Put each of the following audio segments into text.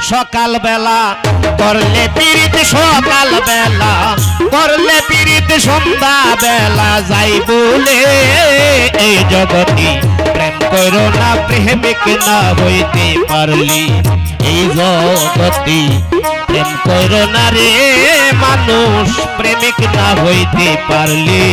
সকাল বেলা করলে পীড়িত সকাল বেলা করলে পীড়িত সন্ধ্যা বেলা যাই বলে এই জগতি প্রেম করো না প্রেমিক না হইতে পারলি এই জগতি প্রেম করো না রে মানুষ প্রেমিক না হইতে পারলি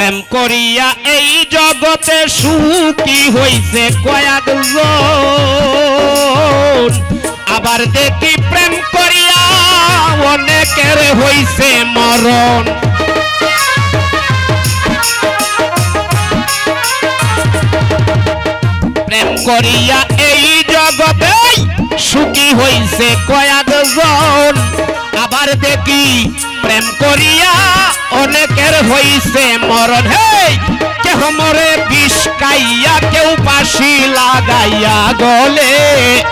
প্রেম করিয়া এই জগতে সুখী হইছে কয়েকজন আবার দেখি প্রেম করিয়া অনেকের হইছে মরণ প্রেম করিয়া এই জগতে সুখী হইছে কয়েকজন আবার দেখি প্রেম করিয়া অনেকের হইছে মরণ হেই কেহ মরে বিষ খাইয়া কেউ ফাঁসি লাগাইয়া গলে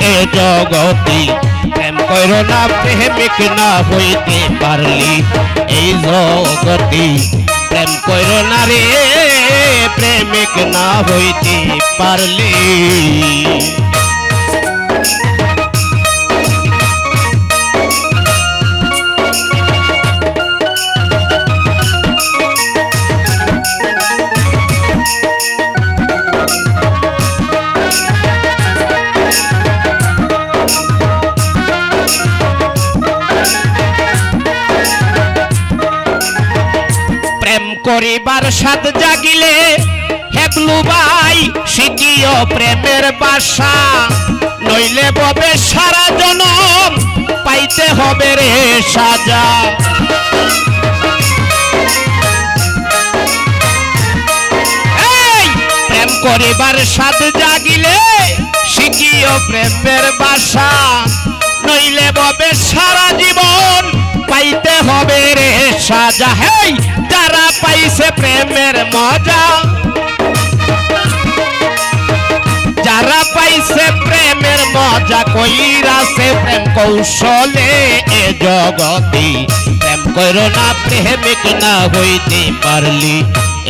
এ জগতি প্রেম করো না প্রেমিক না হইতে পারলি এই জগতি প্রেম করো না রে প্রেমিক না হইতে পারলি করিবার সাথ জাগিলে হেবলু ভাই শিখিও প্রেমের বাসা নইলে ববে সারা জনম পাইতে হবে রে সাজা এই প্রেম করিবার সাথ জাগিলে শিখিও প্রেমের বাসা নইলে ববে সারা জীবন পাইতে হবে রে সাজা হেই যারা পাইছে প্রেমের মজা যারা পাইছে প্রেমের মজা কইরাছে প্রেম কৌশলে এ জগতি প্রেম করো না প্রেমিক না হইতে পারলি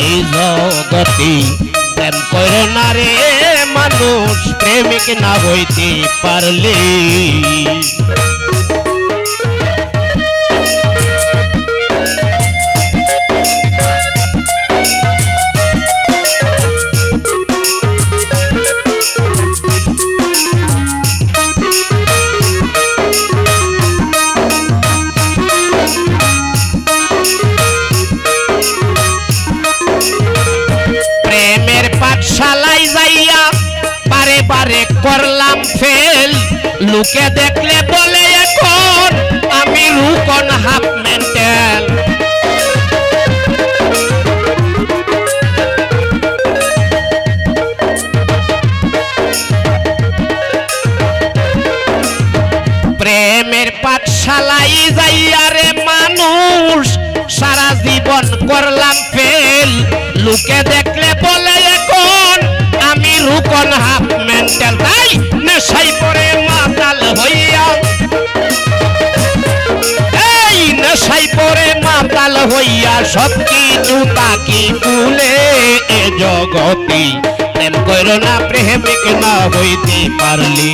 এই জগতি প্রেম করো না রে মানুষ প্রেমিক না হইতে পারলি পাঠশালায় যাইয়া বারে বারে করলাম ফেল লোকে দেখলে বলে এখন আমি রুকন হাফ মেন্টাল প্রেমের পাঠশালায় যাইয়া রে মানুষ সারা জীবন করলাম ফেল লোকে দেখলে বলে এখন আমি রুকন হাফ মেন্টাল তাই নেশাই পরে মাতাল হইয়া এই নেশাই পরে মাতাল হইয়া সব কিছু তাকি ভুলে এ জগতি প্রেম করো না প্রেমিক না হইতে পারলি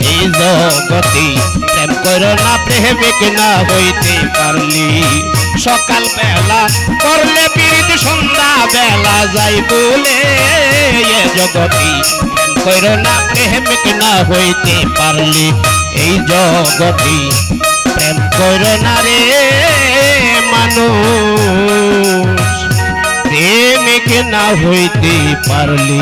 এই জগতি প্রেম করো না প্রেমিক না হইতে পারলি সকাল বেলা করলে পীড়িত সন্ধ্যা বেলা যাই বলে এ জগতি প্রেম করো না প্রেমিক না হইতে পারলি এই জগতি প্রেম করো না রে মানুষ প্রেমিক না হইতে পারলি